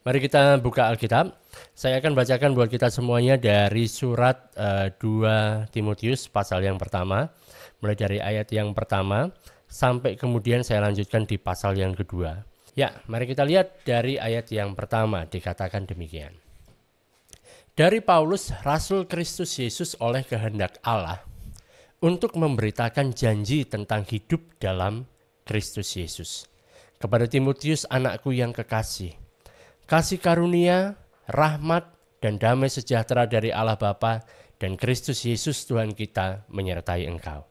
Mari kita buka Alkitab. Saya akan bacakan buat kita semuanya dari surat 2 Timotius pasal yang pertama. Mulai dari ayat yang pertama sampai kemudian saya lanjutkan di pasal yang kedua. Ya, mari kita lihat dari ayat yang pertama dikatakan demikian. Dari Paulus, Rasul Kristus Yesus oleh kehendak Allah, untuk memberitakan janji tentang hidup dalam Kristus Yesus. Kepada Timotius anakku yang kekasih, kasih karunia, rahmat, dan damai sejahtera dari Allah Bapa dan Kristus Yesus Tuhan kita menyertai engkau.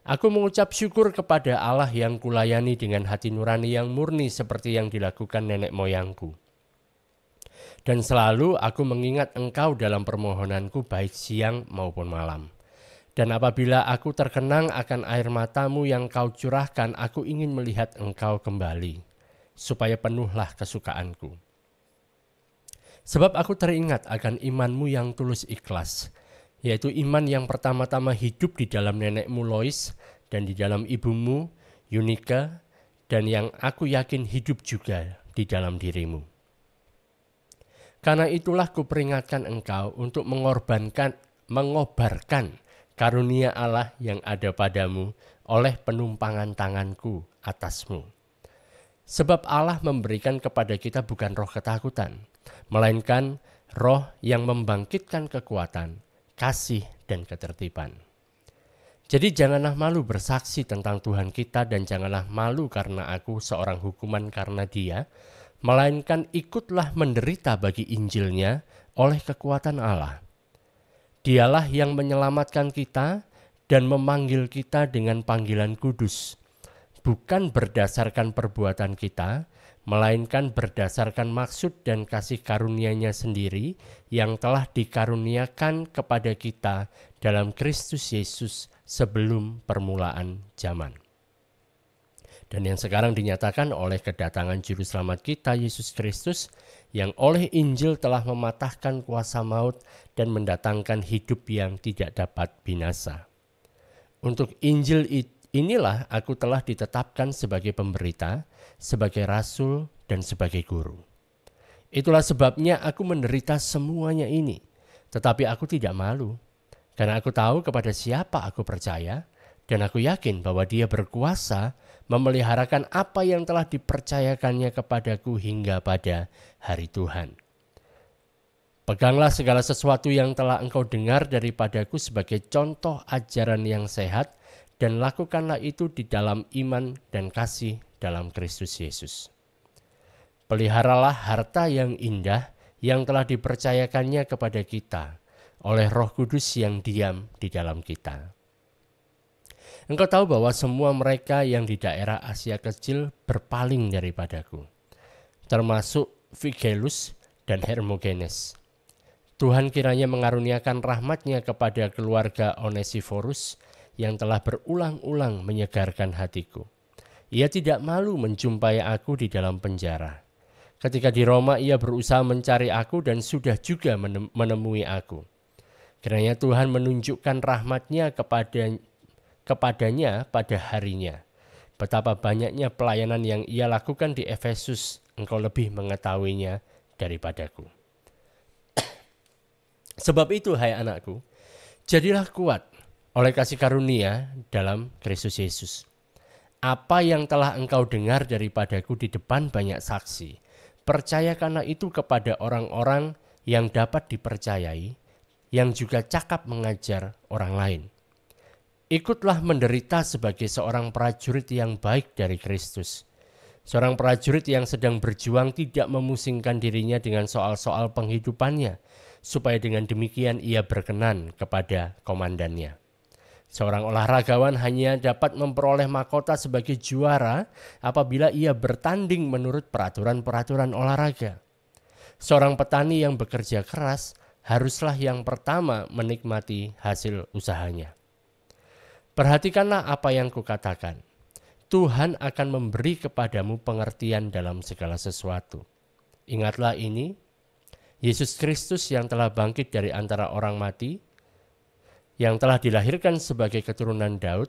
Aku mengucap syukur kepada Allah yang kulayani dengan hati nurani yang murni seperti yang dilakukan nenek moyangku. Dan selalu aku mengingat engkau dalam permohonanku baik siang maupun malam. Dan apabila aku terkenang akan air matamu yang kau curahkan, aku ingin melihat engkau kembali, supaya penuhlah kesukaanku. Sebab aku teringat akan imanmu yang tulus ikhlas, yaitu iman yang pertama-tama hidup di dalam nenekmu Lois dan di dalam ibumu Yunika, dan yang aku yakin hidup juga di dalam dirimu. Karena itulah kuperingatkan engkau untuk mengobarkan karunia Allah yang ada padamu oleh penumpangan tanganku atasmu. Sebab Allah memberikan kepada kita bukan roh ketakutan, melainkan roh yang membangkitkan kekuatan, kasih, dan ketertiban. Jadi janganlah malu bersaksi tentang Tuhan kita dan janganlah malu karena aku seorang hukuman karena Dia, melainkan ikutlah menderita bagi Injilnya oleh kekuatan Allah. Dialah yang menyelamatkan kita dan memanggil kita dengan panggilan kudus, bukan berdasarkan perbuatan kita, melainkan berdasarkan maksud dan kasih karunia-Nya sendiri yang telah dikaruniakan kepada kita dalam Kristus Yesus sebelum permulaan zaman. Dan yang sekarang dinyatakan oleh kedatangan Juru Selamat kita, Yesus Kristus, yang oleh Injil telah mematahkan kuasa maut dan mendatangkan hidup yang tidak dapat binasa. Untuk Injil inilah aku telah ditetapkan sebagai pemberita, sebagai rasul, dan sebagai guru. Itulah sebabnya aku menderita semuanya ini, tetapi aku tidak malu, karena aku tahu kepada siapa aku percaya, dan aku yakin bahwa Dia berkuasa memeliharakan apa yang telah dipercayakannya kepadaku hingga pada hari Tuhan. Peganglah segala sesuatu yang telah engkau dengar daripadaku sebagai contoh ajaran yang sehat, dan lakukanlah itu di dalam iman dan kasih dalam Kristus Yesus. Peliharalah harta yang indah yang telah dipercayakannya kepada kita oleh Roh Kudus yang diam di dalam kita. Engkau tahu bahwa semua mereka yang di daerah Asia Kecil berpaling daripadaku, termasuk Figelus dan Hermogenes. Tuhan kiranya mengaruniakan rahmat-Nya kepada keluarga Onesiforus yang telah berulang-ulang menyegarkan hatiku. Ia tidak malu menjumpai aku di dalam penjara. Ketika di Roma ia berusaha mencari aku dan sudah juga menemui aku. Kiranya Tuhan menunjukkan rahmat-Nya kepadanya pada harinya. Betapa banyaknya pelayanan yang ia lakukan di Efesus, engkau lebih mengetahuinya daripadaku. Sebab itu, hai anakku, jadilah kuat oleh kasih karunia dalam Kristus Yesus. Apa yang telah engkau dengar daripadaku di depan banyak saksi, percayakanlah itu kepada orang-orang yang dapat dipercayai, yang juga cakap mengajar orang lain. Ikutlah menderita sebagai seorang prajurit yang baik dari Kristus. Seorang prajurit yang sedang berjuang tidak memusingkan dirinya dengan soal-soal penghidupannya, supaya dengan demikian ia berkenan kepada komandannya. Seorang olahragawan hanya dapat memperoleh mahkota sebagai juara apabila ia bertanding menurut peraturan-peraturan olahraga. Seorang petani yang bekerja keras haruslah yang pertama menikmati hasil usahanya. Perhatikanlah apa yang kukatakan. Tuhan akan memberi kepadamu pengertian dalam segala sesuatu. Ingatlah ini, Yesus Kristus yang telah bangkit dari antara orang mati, yang telah dilahirkan sebagai keturunan Daud,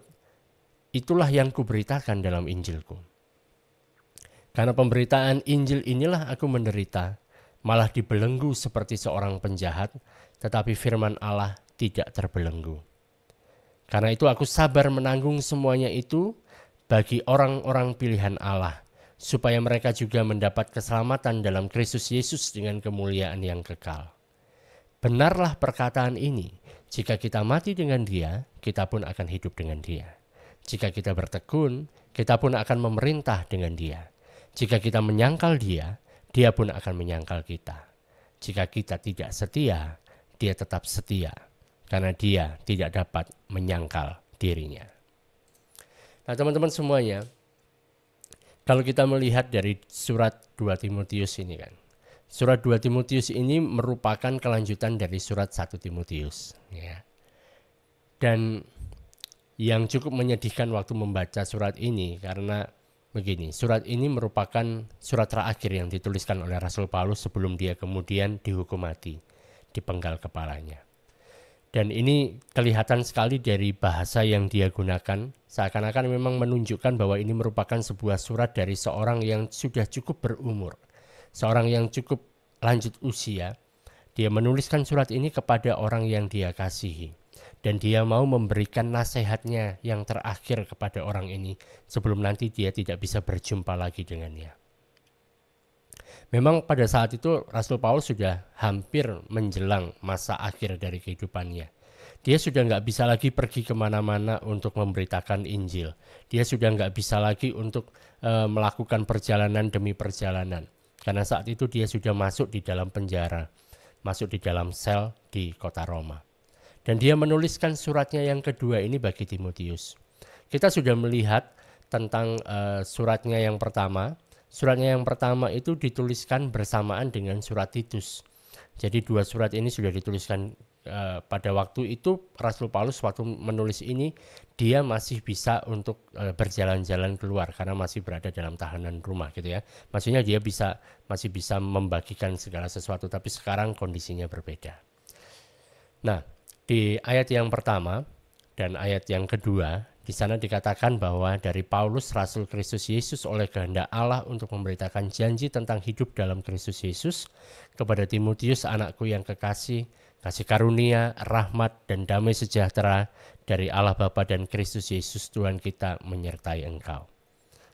itulah yang kuberitakan dalam Injilku. Karena pemberitaan Injil inilah aku menderita, malah dibelenggu seperti seorang penjahat, tetapi firman Allah tidak terbelenggu. Karena itu aku sabar menanggung semuanya itu bagi orang-orang pilihan Allah, supaya mereka juga mendapat keselamatan dalam Kristus Yesus dengan kemuliaan yang kekal. Benarlah perkataan ini, jika kita mati dengan Dia, kita pun akan hidup dengan Dia. Jika kita bertekun, kita pun akan memerintah dengan Dia. Jika kita menyangkal Dia, Dia pun akan menyangkal kita. Jika kita tidak setia, Dia tetap setia, karena Dia tidak dapat menyangkal dirinya. Nah, teman-teman semuanya, kalau kita melihat dari surat 2 Timotius ini kan, surat 2 Timotius ini merupakan kelanjutan dari surat 1 Timotius. Ya. Dan yang cukup menyedihkan waktu membaca surat ini karena begini, surat ini merupakan surat terakhir yang dituliskan oleh Rasul Paulus sebelum dia kemudian dihukum mati, dipenggal kepalanya. Dan ini kelihatan sekali dari bahasa yang dia gunakan, seakan-akan memang menunjukkan bahwa ini merupakan sebuah surat dari seorang yang sudah cukup berumur, seorang yang cukup lanjut usia. Dia menuliskan surat ini kepada orang yang dia kasihi, dan dia mau memberikan nasihatnya yang terakhir kepada orang ini sebelum nanti dia tidak bisa berjumpa lagi dengannya. Memang pada saat itu Rasul Paulus sudah hampir menjelang masa akhir dari kehidupannya. Dia sudah nggak bisa lagi pergi kemana-mana untuk memberitakan Injil. Dia sudah nggak bisa lagi untuk melakukan perjalanan demi perjalanan. Karena saat itu dia sudah masuk di dalam penjara, masuk di dalam sel di kota Roma. Dan dia menuliskan suratnya yang kedua ini bagi Timotius. Kita sudah melihat tentang suratnya yang pertama. Suratnya yang pertama itu dituliskan bersamaan dengan surat Titus. Jadi dua surat ini sudah dituliskan pada waktu itu. Rasul Paulus waktu menulis ini dia masih bisa untuk berjalan-jalan keluar karena masih berada dalam tahanan rumah gitu ya. Maksudnya dia masih bisa membagikan segala sesuatu, tapi sekarang kondisinya berbeda. Nah, di ayat yang pertama dan ayat yang kedua, di sana dikatakan bahwa dari Paulus, Rasul Kristus Yesus oleh kehendak Allah untuk memberitakan janji tentang hidup dalam Kristus Yesus kepada Timotius anakku yang kekasih, kasih karunia, rahmat dan damai sejahtera dari Allah Bapa dan Kristus Yesus Tuhan kita menyertai engkau.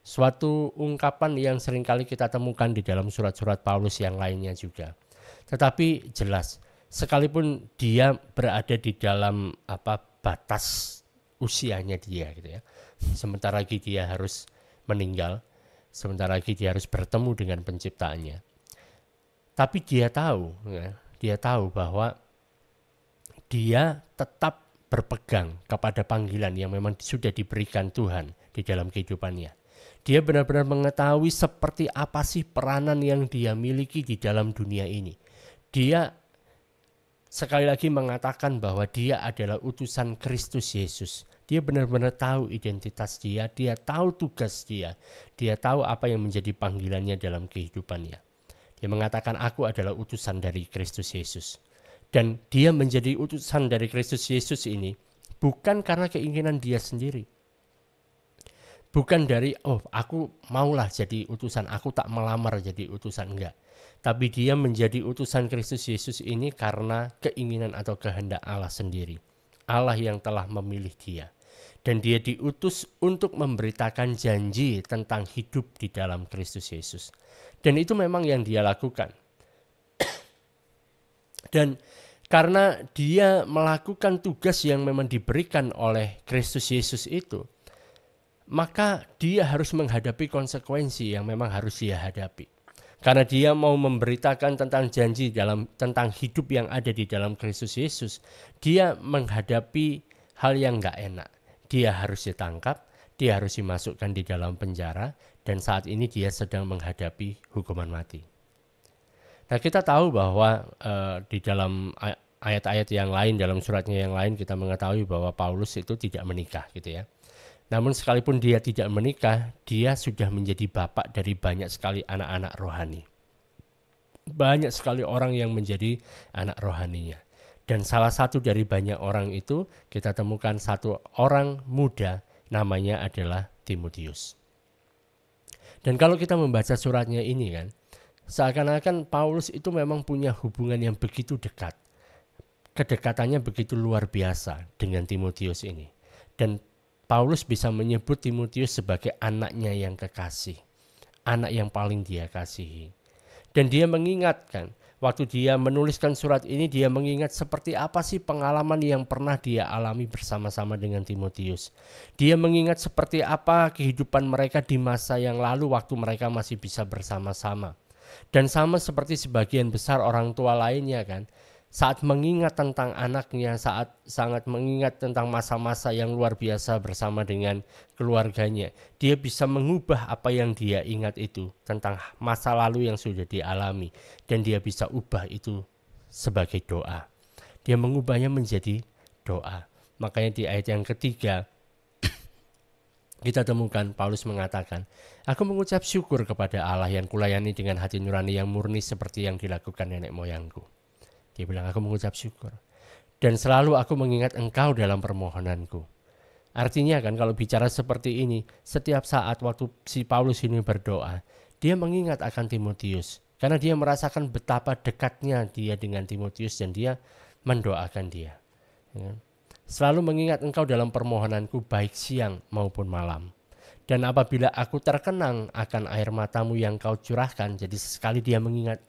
Suatu ungkapan yang seringkali kita temukan di dalam surat-surat Paulus yang lainnya juga. Tetapi jelas, sekalipun dia berada di dalam batas usianya dia gitu ya. Sebentar lagi dia harus meninggal, sebentar lagi dia harus bertemu dengan penciptaannya. Tapi dia tahu bahwa dia tetap berpegang kepada panggilan yang memang sudah diberikan Tuhan di dalam kehidupannya. Dia benar-benar mengetahui seperti apa sih peranan yang dia miliki di dalam dunia ini. Dia sekali lagi mengatakan bahwa dia adalah utusan Kristus Yesus. Dia benar-benar tahu identitas dia tahu tugas dia tahu apa yang menjadi panggilannya dalam kehidupannya. Dia mengatakan aku adalah utusan dari Kristus Yesus. Dan dia menjadi utusan dari Kristus Yesus ini bukan karena keinginan dia sendiri. Bukan dari aku maulah jadi utusan, aku tak melamar jadi utusan, enggak. Tapi dia menjadi utusan Kristus Yesus ini karena keinginan atau kehendak Allah sendiri. Allah yang telah memilih dia. Dan dia diutus untuk memberitakan janji tentang hidup di dalam Kristus Yesus. Dan itu memang yang dia lakukan. Dan karena dia melakukan tugas yang memang diberikan oleh Kristus Yesus itu, maka dia harus menghadapi konsekuensi yang memang harus dia hadapi. Karena dia mau memberitakan tentang janji tentang hidup yang ada di dalam Kristus Yesus, dia menghadapi hal yang gak enak. Dia harus ditangkap, dia harus dimasukkan di dalam penjara, dan saat ini dia sedang menghadapi hukuman mati. Nah, kita tahu bahwa di dalam ayat-ayat yang lain, dalam suratnya yang lain, kita mengetahui bahwa Paulus itu tidak menikah gitu ya. Namun sekalipun dia tidak menikah, dia sudah menjadi bapak dari banyak sekali anak-anak rohani. Banyak sekali orang yang menjadi anak rohaninya. Dan salah satu dari banyak orang itu kita temukan satu orang muda namanya adalah Timotius. Dan kalau kita membaca suratnya ini kan, seakan-akan Paulus itu memang punya hubungan yang begitu dekat. Kedekatannya begitu luar biasa dengan Timotius ini. Dan Paulus bisa menyebut Timotius sebagai anaknya yang kekasih, anak yang paling dia kasihi. Dan dia mengingatkan, waktu dia menuliskan surat ini, dia mengingat seperti apa sih pengalaman yang pernah dia alami bersama-sama dengan Timotius. Dia mengingat seperti apa kehidupan mereka di masa yang lalu waktu mereka masih bisa bersama-sama. Dan sama seperti sebagian besar orang tua lainnya kan, saat mengingat tentang anaknya, saat sangat mengingat tentang masa-masa yang luar biasa bersama dengan keluarganya, dia bisa mengubah apa yang dia ingat itu tentang masa lalu yang sudah dialami, dan dia bisa ubah itu sebagai doa. Dia mengubahnya menjadi doa. Makanya di ayat yang ketiga kita temukan Paulus mengatakan, aku mengucap syukur kepada Allah yang kulayani dengan hati nurani yang murni seperti yang dilakukan nenek moyangku. Dia bilang, aku mengucap syukur. Dan selalu aku mengingat engkau dalam permohonanku. Artinya kan kalau bicara seperti ini, setiap saat waktu si Paulus ini berdoa, dia mengingat akan Timotius. Karena dia merasakan betapa dekatnya dia dengan Timotius dan dia mendoakan dia. Selalu mengingat engkau dalam permohonanku baik siang maupun malam. Dan apabila aku terkenang akan air matamu yang kau curahkan, jadi sekali dia mengingat,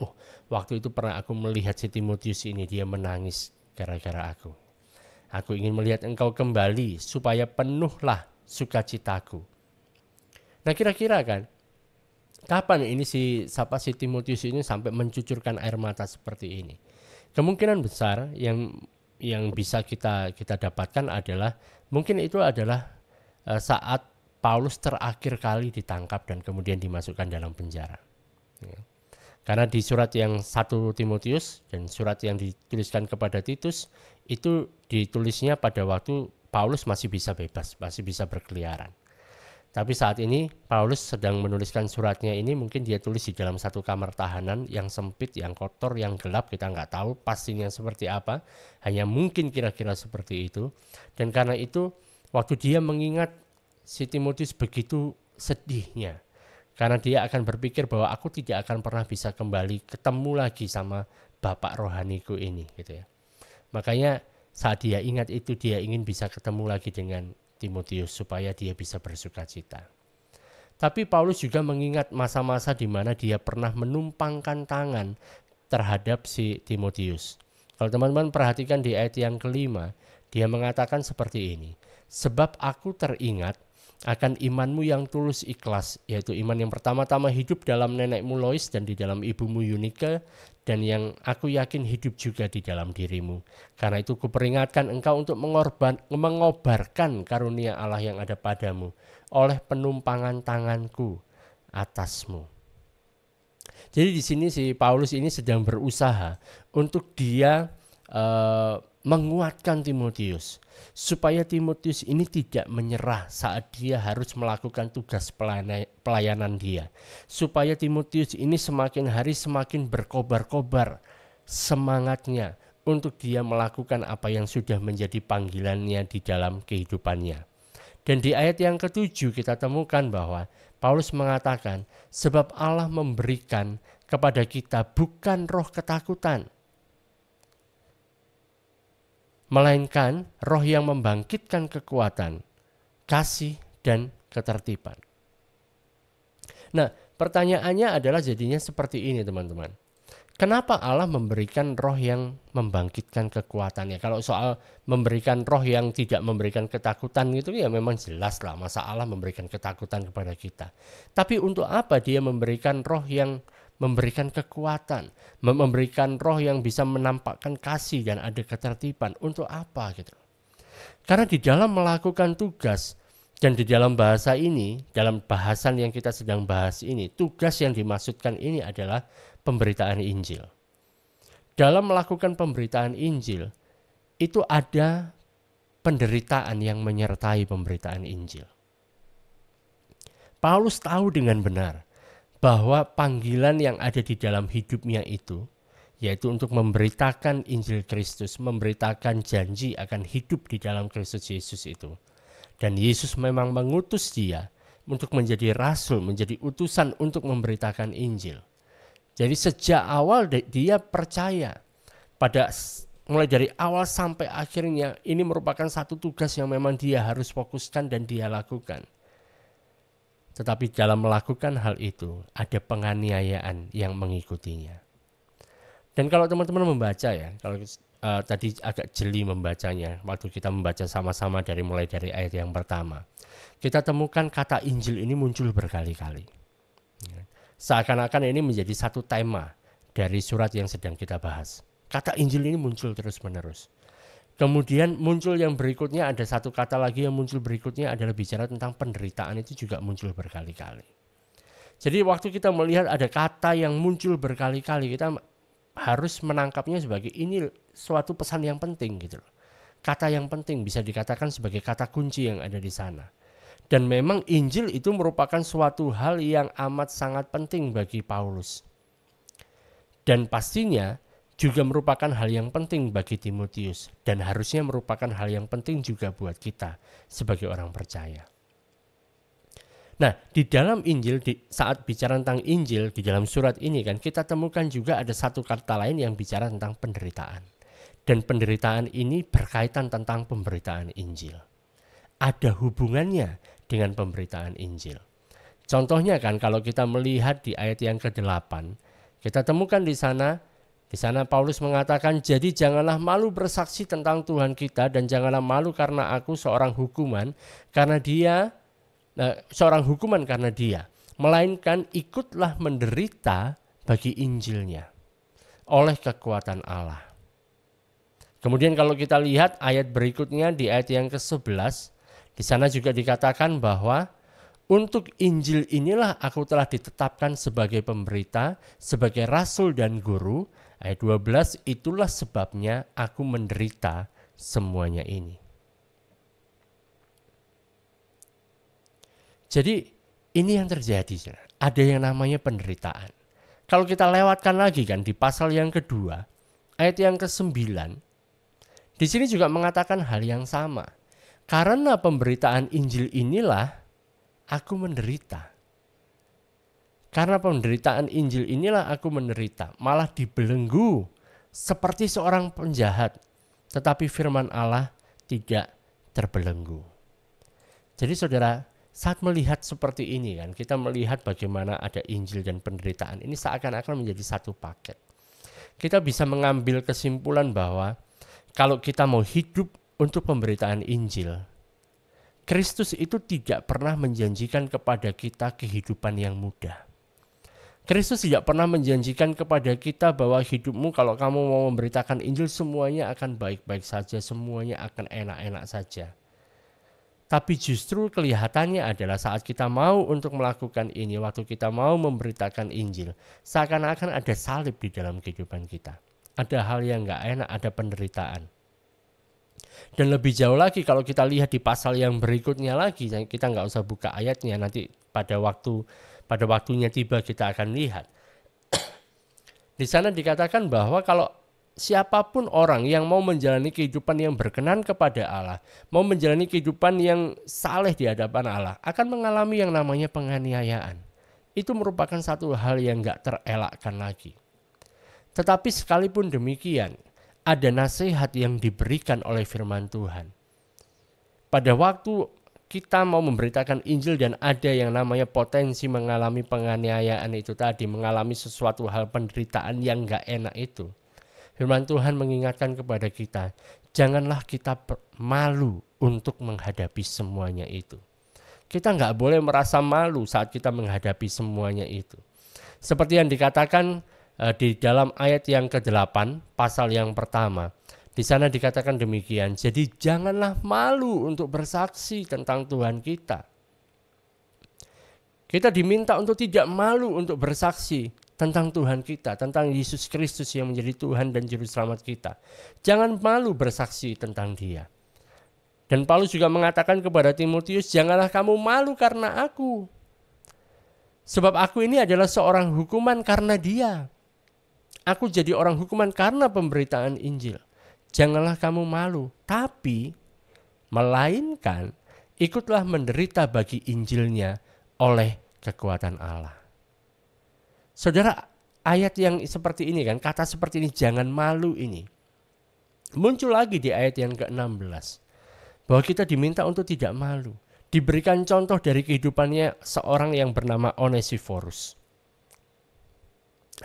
waktu itu pernah aku melihat si Timotius ini, dia menangis gara-gara aku. Aku ingin melihat engkau kembali supaya penuhlah sukacitaku. Nah kira-kira kan, kapan ini si Timotius ini sampai mencucurkan air mata seperti ini? Kemungkinan besar yang bisa kita dapatkan adalah, mungkin itu adalah saat Paulus terakhir kali ditangkap dan kemudian dimasukkan dalam penjara. Karena di surat yang 1 Timotius dan surat yang dituliskan kepada Titus itu ditulisnya pada waktu Paulus masih bisa bebas, masih bisa berkeliaran. Tapi saat ini Paulus sedang menuliskan suratnya ini, mungkin dia tulis di dalam satu kamar tahanan yang sempit, yang kotor, yang gelap, kita nggak tahu pastinya seperti apa, hanya mungkin kira-kira seperti itu. Dan karena itu waktu dia mengingat si Timotius begitu sedihnya, karena dia akan berpikir bahwa aku tidak akan pernah bisa kembali ketemu lagi sama bapak rohaniku ini gitu ya. Makanya saat dia ingat itu, dia ingin bisa ketemu lagi dengan Timotius supaya dia bisa bersukacita. Tapi Paulus juga mengingat masa-masa di mana dia pernah menumpangkan tangan terhadap si Timotius. Kalau teman-teman perhatikan di ayat yang kelima, dia mengatakan seperti ini, sebab aku teringat akan imanmu yang tulus ikhlas, yaitu iman yang pertama-tama hidup dalam nenekmu Lois dan di dalam ibumu Yunike, dan yang aku yakin hidup juga di dalam dirimu. Karena itu kuperingatkan engkau untuk mengobarkan karunia Allah yang ada padamu oleh penumpangan tanganku atasmu. Jadi di sini si Paulus ini sedang berusaha untuk dia menguatkan Timotius, supaya Timotius ini tidak menyerah saat dia harus melakukan tugas pelayanan dia, supaya Timotius ini semakin hari semakin berkobar-kobar semangatnya untuk dia melakukan apa yang sudah menjadi panggilannya di dalam kehidupannya. Dan di ayat yang ke-7 kita temukan bahwa Paulus mengatakan, sebab Allah memberikan kepada kita bukan roh ketakutan, melainkan roh yang membangkitkan kekuatan, kasih, dan ketertiban. Nah, pertanyaannya adalah jadinya seperti ini teman-teman. Kenapa Allah memberikan roh yang membangkitkan kekuatannya? Kalau soal memberikan roh yang tidak memberikan ketakutan gitu ya memang jelas lah, masa Allah memberikan ketakutan kepada kita. Tapi untuk apa dia memberikan roh yang memberikan kekuatan, memberikan roh yang bisa menampakkan kasih dan ada ketertiban? Untuk apa gitu? Karena di dalam melakukan tugas, dan di dalam bahasa ini, dalam bahasan yang kita sedang bahas ini, tugas yang dimaksudkan ini adalah pemberitaan Injil. Dalam melakukan pemberitaan Injil, itu ada penderitaan yang menyertai pemberitaan Injil. Paulus tahu dengan benar bahwa panggilan yang ada di dalam hidupnya itu, yaitu untuk memberitakan Injil Kristus, memberitakan janji akan hidup di dalam Kristus Yesus itu. Dan Yesus memang mengutus dia untuk menjadi rasul, menjadi utusan untuk memberitakan Injil. Jadi sejak awal dia percaya, mulai dari awal sampai akhirnya ini merupakan satu tugas yang memang dia harus fokuskan dan dia lakukan. Tetapi dalam melakukan hal itu ada penganiayaan yang mengikutinya. Dan kalau teman-teman membaca ya, kalau tadi agak jeli membacanya, waktu kita membaca sama-sama mulai dari ayat yang pertama, kita temukan kata Injil ini muncul berkali-kali. Seakan-akan ini menjadi satu tema dari surat yang sedang kita bahas. Kata Injil ini muncul terus-menerus. Kemudian muncul yang berikutnya, ada satu kata lagi yang muncul berikutnya adalah bicara tentang penderitaan, itu juga muncul berkali-kali. Jadi waktu kita melihat ada kata yang muncul berkali-kali, kita harus menangkapnya sebagai ini suatu pesan yang penting gitu loh. Kata yang penting bisa dikatakan sebagai kata kunci yang ada di sana. Dan memang Injil itu merupakan suatu hal yang amat sangat penting bagi Paulus. Dan pastinya juga merupakan hal yang penting bagi Timotius dan harusnya merupakan hal yang penting juga buat kita sebagai orang percaya. Nah, di dalam Injil, saat bicara tentang Injil di dalam surat ini kan kita temukan juga ada satu kata lain yang bicara tentang penderitaan. Dan penderitaan ini berkaitan tentang pemberitaan Injil. Ada hubungannya dengan pemberitaan Injil. Contohnya kan kalau kita melihat di ayat yang ke-8, kita temukan di sana Paulus mengatakan, jadi janganlah malu bersaksi tentang Tuhan kita dan janganlah malu karena aku seorang hukuman karena dia, melainkan ikutlah menderita bagi Injilnya oleh kekuatan Allah. Kemudian kalau kita lihat ayat berikutnya di ayat yang ke-11, di sana juga dikatakan bahwa untuk Injil inilah aku telah ditetapkan sebagai pemberita, sebagai rasul dan guru. Ayat 12, itulah sebabnya aku menderita semuanya ini. Jadi ini yang terjadi. Ada yang namanya penderitaan. Kalau kita lewatkan lagi kan di pasal yang kedua, ayat yang ke-9, di sini juga mengatakan hal yang sama. Karena pemberitaan Injil inilah aku menderita. Karena penderitaan Injil inilah aku menderita, malah dibelenggu seperti seorang penjahat. Tetapi firman Allah tidak terbelenggu. Jadi saudara, saat melihat seperti ini kan, kita melihat bagaimana ada Injil dan penderitaan. Ini seakan-akan menjadi satu paket. Kita bisa mengambil kesimpulan bahwa kalau kita mau hidup untuk pemberitaan Injil, Kristus itu tidak pernah menjanjikan kepada kita kehidupan yang mudah. Kristus tidak pernah menjanjikan kepada kita bahwa hidupmu kalau kamu mau memberitakan Injil semuanya akan baik-baik saja, semuanya akan enak-enak saja. Tapi justru kelihatannya adalah saat kita mau untuk melakukan ini, waktu kita mau memberitakan Injil, seakan-akan ada salib di dalam kehidupan kita. Ada hal yang gak enak, ada penderitaan. Dan lebih jauh lagi kalau kita lihat di pasal yang berikutnya lagi, kita gak usah buka ayatnya, nanti pada waktunya tiba kita akan lihat. Di sana dikatakan bahwa kalau siapapun orang yang mau menjalani kehidupan yang berkenan kepada Allah, mau menjalani kehidupan yang saleh di hadapan Allah, akan mengalami yang namanya penganiayaan. Itu merupakan satu hal yang gak terelakkan lagi. Tetapi sekalipun demikian, ada nasihat yang diberikan oleh firman Tuhan. Pada waktu kita mau memberitakan Injil dan ada yang namanya potensi mengalami penganiayaan itu tadi, mengalami sesuatu hal penderitaan yang gak enak itu, firman Tuhan mengingatkan kepada kita, janganlah kita malu untuk menghadapi semuanya itu. Kita gak boleh merasa malu saat kita menghadapi semuanya itu. Seperti yang dikatakan di dalam ayat yang ke-8 pasal yang pertama. Di sana dikatakan demikian, jadi janganlah malu untuk bersaksi tentang Tuhan kita. Kita diminta untuk tidak malu untuk bersaksi tentang Tuhan kita, tentang Yesus Kristus yang menjadi Tuhan dan Juru Selamat kita. Jangan malu bersaksi tentang Dia. Dan Paulus juga mengatakan kepada Timotius, janganlah kamu malu karena aku. Sebab aku ini adalah seorang hukuman karena Dia. Aku jadi orang hukuman karena pemberitaan Injil. Janganlah kamu malu, tapi melainkan ikutlah menderita bagi Injilnya oleh kekuatan Allah. Saudara, ayat yang seperti ini kan, kata seperti ini, jangan malu ini, muncul lagi di ayat yang ke-16. Bahwa kita diminta untuk tidak malu. Diberikan contoh dari kehidupannya seorang yang bernama Onesiphorus.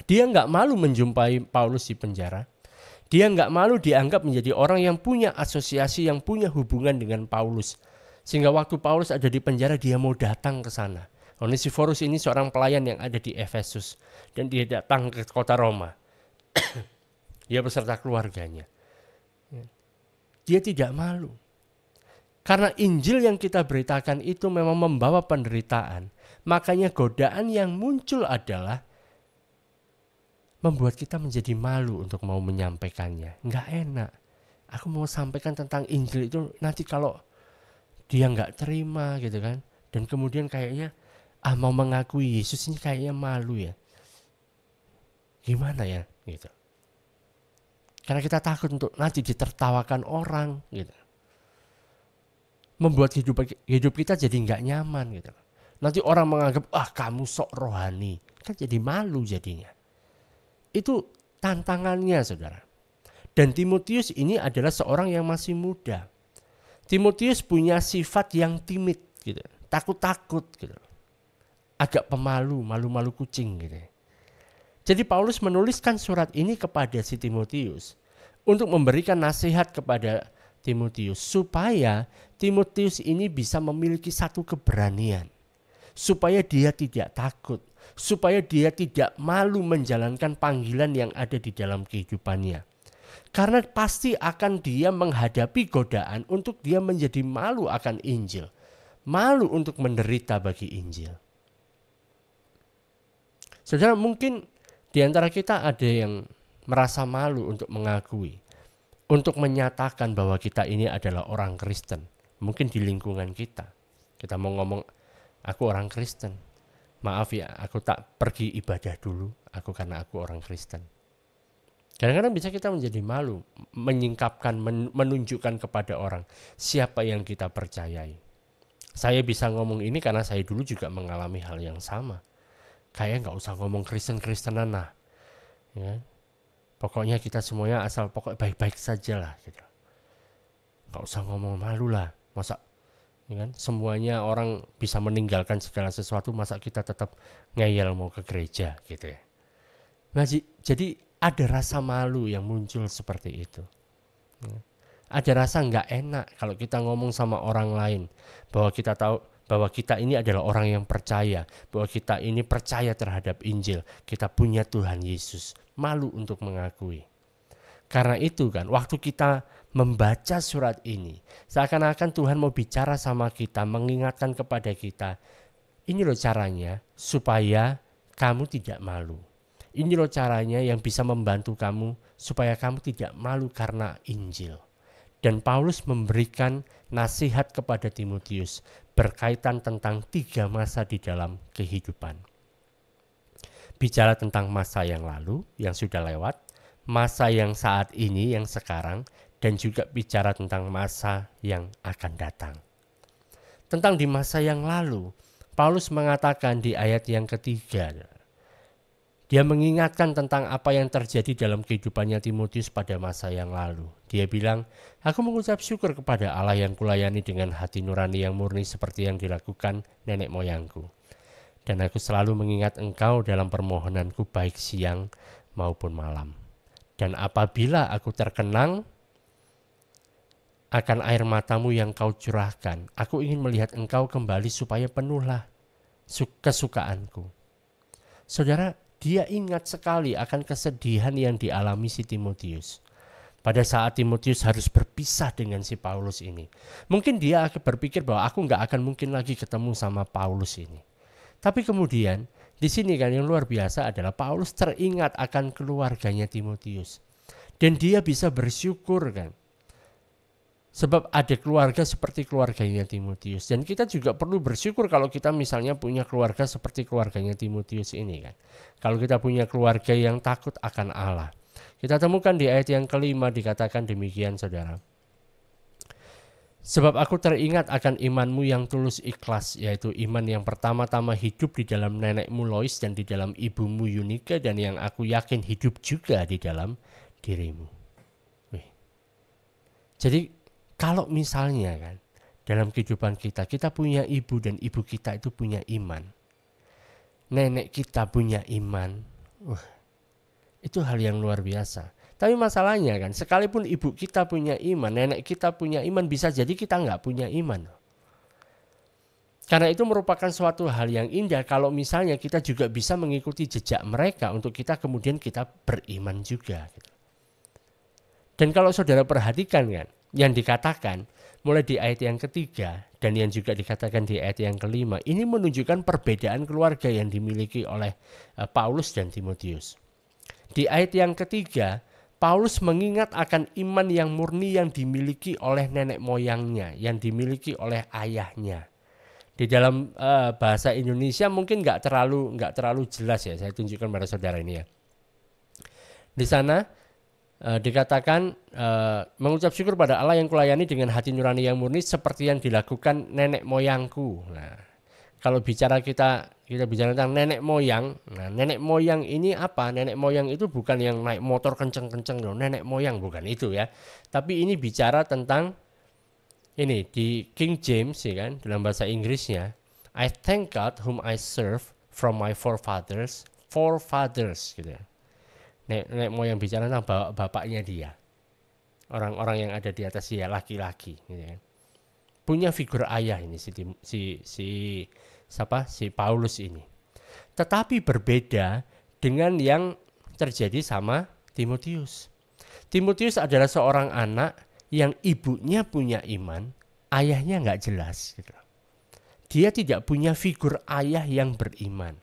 Dia nggak malu menjumpai Paulus di penjara. Dia nggak malu dianggap menjadi orang yang punya asosiasi, yang punya hubungan dengan Paulus. Sehingga waktu Paulus ada di penjara, dia mau datang ke sana. Onesiphorus ini seorang pelayan yang ada di Efesus. Dan dia datang ke kota Roma. Dia beserta keluarganya. Dia tidak malu. Karena Injil yang kita beritakan itu memang membawa penderitaan. Makanya godaan yang muncul adalah membuat kita menjadi malu untuk mau menyampaikannya. Nggak enak. Aku mau sampaikan tentang Injil itu, nanti kalau dia nggak terima gitu kan. Dan kemudian kayaknya mau mengakui Yesus ini kayaknya malu ya. Gimana ya gitu. Karena kita takut untuk nanti ditertawakan orang gitu. Membuat hidup kita jadi nggak nyaman gitu. Nanti orang menganggap kamu sok rohani. Kan jadi malu jadinya. Itu tantangannya saudara. Dan Timotius ini adalah seorang yang masih muda. Timotius punya sifat yang timid gitu. Takut-takut gitu. Agak pemalu, malu-malu kucing gitu. Jadi Paulus menuliskan surat ini kepada si Timotius untuk memberikan nasihat kepada Timotius supaya Timotius ini bisa memiliki satu keberanian, supaya dia tidak takut, supaya dia tidak malu menjalankan panggilan yang ada di dalam kehidupannya. Karena pasti akan dia menghadapi godaan untuk dia menjadi malu akan Injil, malu untuk menderita bagi Injil. Saudara, mungkin di antara kita ada yang merasa malu untuk mengakui, untuk menyatakan bahwa kita ini adalah orang Kristen. Mungkin di lingkungan kita mau ngomong, aku orang Kristen. Maaf ya, aku tak pergi ibadah dulu, karena aku orang Kristen. Kadang-kadang bisa kita menjadi malu, menyingkapkan, menunjukkan kepada orang siapa yang kita percayai. Saya bisa ngomong ini karena saya dulu juga mengalami hal yang sama. Kayak nggak usah ngomong Kristen-Kristenan lah. Ya. Pokoknya kita semuanya asal pokok baik-baik saja lah. Gitu. Nggak usah ngomong malu lah. Masa ya kan? Semuanya orang bisa meninggalkan segala sesuatu, masa kita tetap ngeyel mau ke gereja gitu ya. Nah, jadi ada rasa malu yang muncul seperti itu. Ya. Ada rasa nggak enak kalau kita ngomong sama orang lain bahwa kita tahu bahwa kita ini adalah orang yang percaya, bahwa kita ini percaya terhadap Injil, kita punya Tuhan Yesus, malu untuk mengakui. Karena itu kan, waktu kita membaca surat ini, seakan-akan Tuhan mau bicara sama kita, mengingatkan kepada kita, ini loh caranya supaya kamu tidak malu. Ini loh caranya yang bisa membantu kamu supaya kamu tidak malu karena Injil. Dan Paulus memberikan nasihat kepada Timotius berkaitan tentang 3 masa di dalam kehidupan. Bicara tentang masa yang lalu, yang sudah lewat, masa yang saat ini, yang sekarang, dan juga bicara tentang masa yang akan datang. Tentang di masa yang lalu, Paulus mengatakan di ayat yang ketiga, dia mengingatkan tentang apa yang terjadi dalam kehidupannya Timotius pada masa yang lalu. Dia bilang, aku mengucap syukur kepada Allah yang kulayani dengan hati nurani yang murni seperti yang dilakukan nenek moyangku. Dan aku selalu mengingat engkau dalam permohonanku baik siang maupun malam. Dan apabila aku terkenang akan air matamu yang kau curahkan, aku ingin melihat engkau kembali supaya penuhlah kesukaanku. Saudara, dia ingat sekali akan kesedihan yang dialami si Timotius. Pada saat Timotius harus berpisah dengan si Paulus ini. Mungkin dia akan berpikir bahwa aku nggak akan mungkin lagi ketemu sama Paulus ini. Tapi kemudian di sini kan yang luar biasa adalah Paulus teringat akan keluarganya Timotius. Dan dia bisa bersyukur kan. Sebab ada keluarga seperti keluarganya Timotius. Dan kita juga perlu bersyukur kalau kita misalnya punya keluarga seperti keluarganya Timotius ini kan. Kalau kita punya keluarga yang takut akan Allah. Kita temukan di ayat yang kelima dikatakan demikian saudara. Sebab aku teringat akan imanmu yang tulus ikhlas, yaitu iman yang pertama-tama hidup di dalam nenekmu Lois dan di dalam ibumu Yunike, dan yang aku yakin hidup juga di dalam dirimu. Wih. Jadi kalau misalnya kan dalam kehidupan kita, kita punya ibu dan ibu kita itu punya iman. Nenek kita punya iman. Itu hal yang luar biasa. Tapi masalahnya kan, sekalipun ibu kita punya iman, nenek kita punya iman, bisa jadi kita nggak punya iman. Karena itu merupakan suatu hal yang indah kalau misalnya kita juga bisa mengikuti jejak mereka untuk kita kemudian kita beriman juga. Dan kalau saudara perhatikan kan, yang dikatakan mulai di ayat yang ketiga dan yang juga dikatakan di ayat yang kelima, ini menunjukkan perbedaan keluarga yang dimiliki oleh Paulus dan Timotius. Di ayat yang ketiga, Paulus mengingat akan iman yang murni yang dimiliki oleh nenek moyangnya, yang dimiliki oleh ayahnya. Di dalam bahasa Indonesia mungkin nggak terlalu jelas ya, saya tunjukkan pada saudara ini ya. Di sana dikatakan mengucap syukur pada Allah yang kulayani dengan hati nurani yang murni seperti yang dilakukan nenek moyangku. Nah, kalau kita bicara tentang nenek moyang, nah nenek moyang ini apa? Nenek moyang itu bukan yang naik motor kenceng-kenceng loh, nenek moyang bukan itu ya. Tapi ini bicara tentang ini di King James ya kan, dalam bahasa Inggrisnya, I thank God whom I serve from my forefathers gitu ya. Nenek moyang bicara tentang bapaknya dia. Orang-orang yang ada di atas dia, laki-laki gitu ya. Punya figur ayah ini si Paulus ini. Tetapi berbeda dengan yang terjadi sama Timotius. Timotius adalah seorang anak yang ibunya punya iman, ayahnya nggak jelas. Gitu. Dia tidak punya figur ayah yang beriman.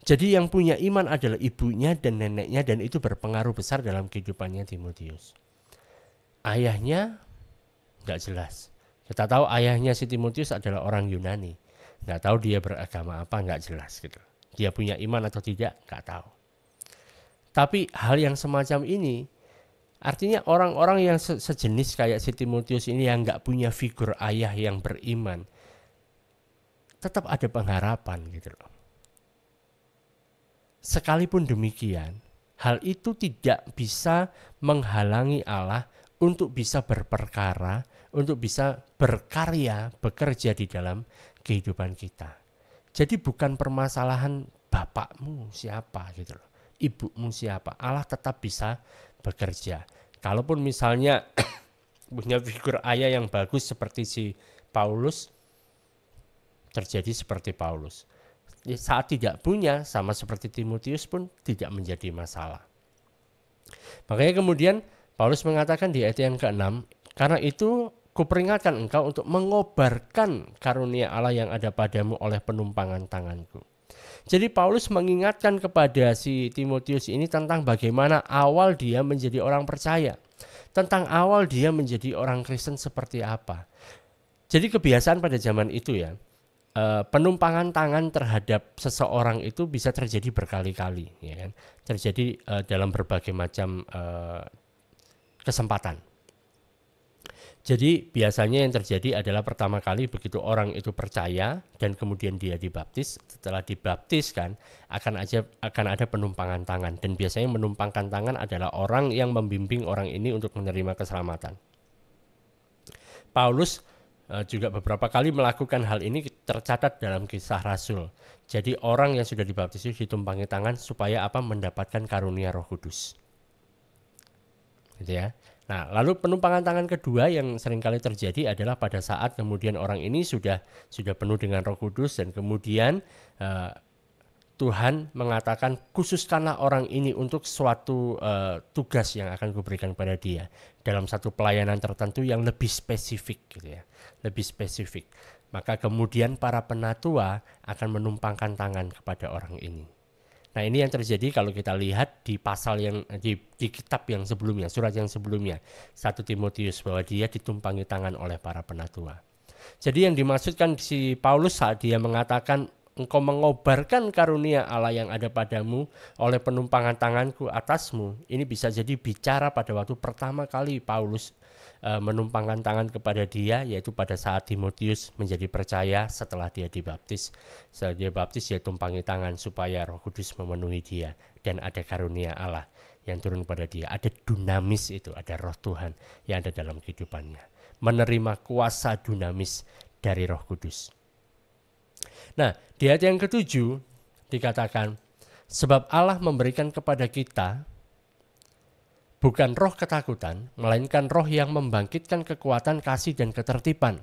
Jadi yang punya iman adalah ibunya dan neneknya, dan itu berpengaruh besar dalam kehidupannya Timotius. Ayahnya nggak jelas. Kita tahu ayahnya si Timotius adalah orang Yunani. Nggak tahu dia beragama apa, nggak jelas gitu. Dia punya iman atau tidak, nggak tahu. Tapi hal yang semacam ini, artinya orang-orang yang sejenis kayak si Timotius ini yang nggak punya figur ayah yang beriman, tetap ada pengharapan gitu loh. Sekalipun demikian, hal itu tidak bisa menghalangi Allah untuk bisa berperkara, untuk bisa berkarya, bekerja di dalam kehidupan kita. Jadi bukan permasalahan bapakmu siapa gitu loh, ibumu siapa, Allah tetap bisa bekerja. Kalaupun misalnya punya figur ayah yang bagus seperti si Paulus, terjadi seperti Paulus. Saat tidak punya, sama seperti Timotius pun tidak menjadi masalah. Makanya kemudian Paulus mengatakan di ayat yang ke-6, karena itu kuperingatkan engkau untuk mengobarkan karunia Allah yang ada padamu oleh penumpangan tanganku. Jadi Paulus mengingatkan kepada si Timotius ini tentang bagaimana awal dia menjadi orang percaya. Tentang awal dia menjadi orang Kristen seperti apa. Jadi kebiasaan pada zaman itu ya, penumpangan tangan terhadap seseorang itu bisa terjadi berkali-kali, ya kan? Terjadi dalam berbagai macam kesempatan. Jadi biasanya yang terjadi adalah pertama kali begitu orang itu percaya dan kemudian dia dibaptis, setelah dibaptis kan akan ada penumpangan tangan, dan biasanya menumpangkan tangan adalah orang yang membimbing orang ini untuk menerima keselamatan. Paulus juga beberapa kali melakukan hal ini, tercatat dalam Kisah Rasul. Jadi orang yang sudah dibaptis itu ditumpangi tangan supaya apa? Mendapatkan karunia Roh Kudus. Gitu ya. Nah, lalu penumpangan tangan kedua yang seringkali terjadi adalah pada saat kemudian orang ini sudah penuh dengan Roh Kudus, dan kemudian Tuhan mengatakan khususkanlah orang ini untuk suatu tugas yang akan kuberikan kepada dia dalam satu pelayanan tertentu yang lebih spesifik gitu ya, lebih spesifik. Maka kemudian para penatua akan menumpangkan tangan kepada orang ini. Nah, ini yang terjadi kalau kita lihat di pasal yang di kitab yang sebelumnya, surat yang sebelumnya, 1 Timotius, bahwa dia ditumpangi tangan oleh para penatua. Jadi yang dimaksudkan si Paulus saat dia mengatakan engkau mengobarkan karunia Allah yang ada padamu oleh penumpangan tanganku atasmu. Ini bisa jadi bicara pada waktu pertama kali Paulus menumpangkan tangan kepada dia, yaitu pada saat Timotius menjadi percaya setelah dia dibaptis. Setelah dia baptis, dia tumpangi tangan supaya Roh Kudus memenuhi dia dan ada karunia Allah yang turun pada dia. Ada dunamis itu, ada roh Tuhan yang ada dalam kehidupannya. Menerima kuasa dunamis dari Roh Kudus. Nah, di ayat yang ke-7 dikatakan, sebab Allah memberikan kepada kita bukan roh ketakutan, melainkan roh yang membangkitkan kekuatan, kasih, dan ketertiban.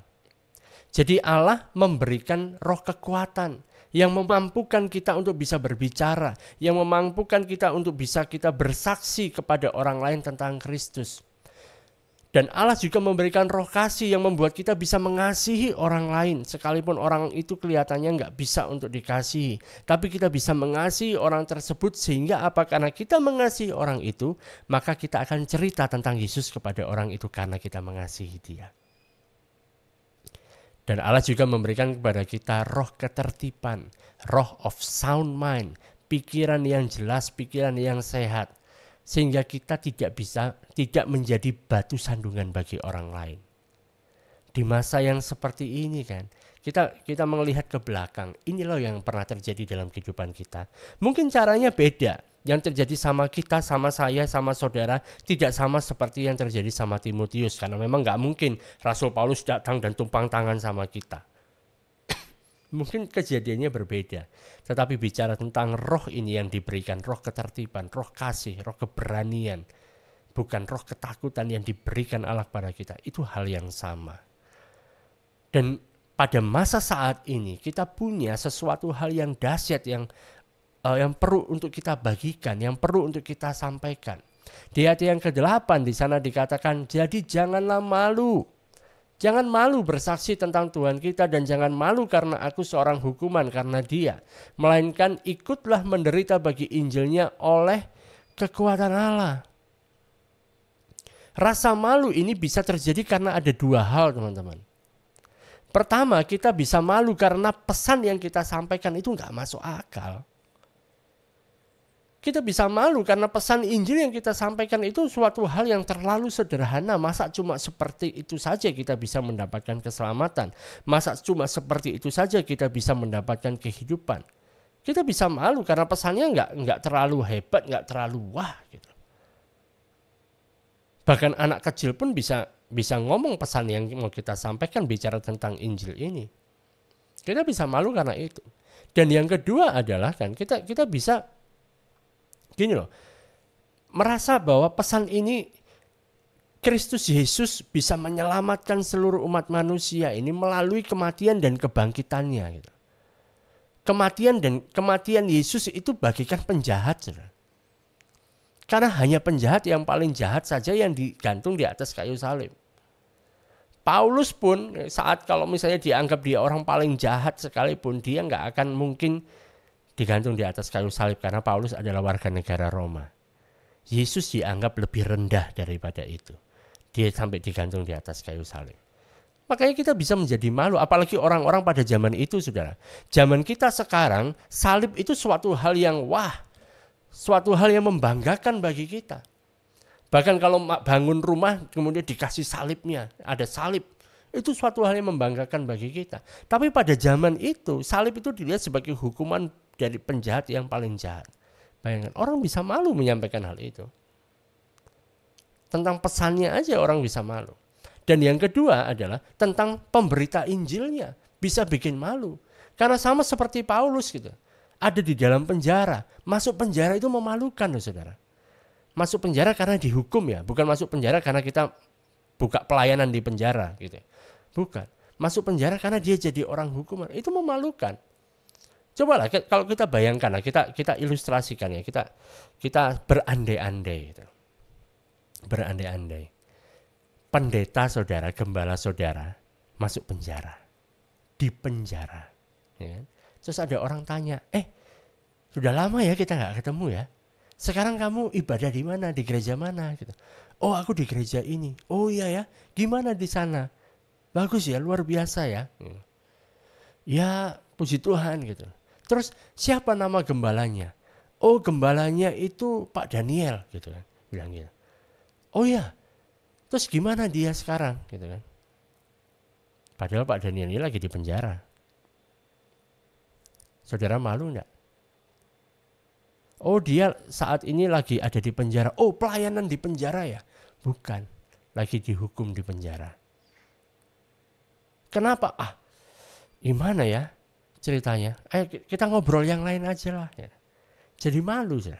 Jadi Allah memberikan roh kekuatan yang memampukan kita untuk bisa berbicara, yang memampukan kita untuk bisa kita bersaksi kepada orang lain tentang Kristus. Dan Allah juga memberikan roh kasih yang membuat kita bisa mengasihi orang lain. Sekalipun orang itu kelihatannya nggak bisa untuk dikasihi. Tapi kita bisa mengasihi orang tersebut sehingga apa? Karena kita mengasihi orang itu, maka kita akan cerita tentang Yesus kepada orang itu karena kita mengasihi dia. Dan Allah juga memberikan kepada kita roh ketertiban, roh of sound mind, pikiran yang jelas, pikiran yang sehat. Sehingga kita tidak menjadi batu sandungan bagi orang lain. Di masa yang seperti ini kan, kita melihat ke belakang, ini loh yang pernah terjadi dalam kehidupan kita. Mungkin caranya beda, yang terjadi sama kita, sama saya, sama saudara, tidak sama seperti yang terjadi sama Timotius. Karena memang gak mungkin Rasul Paulus datang dan tumpang tangan sama kita. Mungkin kejadiannya berbeda, tetapi bicara tentang roh ini yang diberikan, roh ketertiban, roh kasih, roh keberanian, bukan roh ketakutan yang diberikan Allah pada kita, itu hal yang sama. Dan pada masa saat ini kita punya sesuatu hal yang dahsyat yang perlu untuk kita bagikan, yang perlu untuk kita sampaikan. Di ayat yang ke-8 di sana dikatakan, jadi janganlah malu. Jangan malu bersaksi tentang Tuhan kita dan jangan malu karena aku seorang hukuman karena dia. Melainkan ikutlah menderita bagi Injilnya oleh kekuatan Allah. Rasa malu ini bisa terjadi karena ada dua hal teman-teman. Pertama, kita bisa malu karena pesan yang kita sampaikan itu nggak masuk akal. Kita bisa malu karena pesan Injil yang kita sampaikan itu suatu hal yang terlalu sederhana. Masa cuma seperti itu saja kita bisa mendapatkan keselamatan? Masa cuma seperti itu saja kita bisa mendapatkan kehidupan? Kita bisa malu karena pesannya nggak terlalu hebat, nggak terlalu wah gitu. Bahkan anak kecil pun bisa ngomong pesan yang mau kita sampaikan bicara tentang Injil ini. Kita bisa malu karena itu. Dan yang kedua adalah kan kita bisa gini loh, merasa bahwa pesan ini Kristus Yesus bisa menyelamatkan seluruh umat manusia ini melalui kematian dan kebangkitannya. Gitu. Kematian Yesus itu bagikan penjahat. Saudara. Karena hanya penjahat yang paling jahat saja yang digantung di atas kayu salib. Paulus pun saat kalau misalnya dianggap dia orang paling jahat sekalipun, dia nggak akan mungkin digantung di atas kayu salib karena Paulus adalah warga negara Roma. Yesus dianggap lebih rendah daripada itu. Dia sampai digantung di atas kayu salib. Makanya kita bisa menjadi malu, apalagi orang-orang pada zaman itu, saudara. Zaman kita sekarang, salib itu suatu hal yang wah, suatu hal yang membanggakan bagi kita. Bahkan kalau bangun rumah kemudian dikasih salibnya, ada salib. Itu suatu hal yang membanggakan bagi kita. Tapi pada zaman itu, salib itu dilihat sebagai hukuman dari penjahat yang paling jahat. Bayangkan, orang bisa malu menyampaikan hal itu. Tentang pesannya aja orang bisa malu. Dan yang kedua adalah tentang pemberita Injilnya. Bisa bikin malu. Karena sama seperti Paulus gitu. Ada di dalam penjara. Masuk penjara itu memalukan loh saudara. Masuk penjara karena dihukum ya. Bukan masuk penjara karena kita buka pelayanan di penjara gitu. Bukan. Masuk penjara karena dia jadi orang hukuman. Itu memalukan. Cobalah kalau kita bayangkan, kita ilustrasikan ya, kita berandai-andai, gitu. Berandai-andai. Pendeta saudara, gembala saudara masuk penjara, di penjara. Ya. Terus ada orang tanya, sudah lama ya kita nggak ketemu ya. Sekarang kamu ibadah di mana, di gereja mana? Gitu. Oh aku di gereja ini. Oh iya ya, gimana di sana? Bagus ya, luar biasa ya. Ya puji Tuhan gitu. Terus siapa nama gembalanya? Oh, gembalanya itu Pak Daniel gitu kan, bilang gitu. Oh ya, terus gimana dia sekarang gitu kan? Padahal Pak Daniel ini lagi di penjara. Saudara malu enggak? Oh, dia saat ini lagi ada di penjara. Oh, pelayanan di penjara ya? Bukan, lagi dihukum di penjara. Kenapa? Gimana ya ceritanya? Ayo kita ngobrol yang lain aja lah. Ya. Jadi malu. Ya.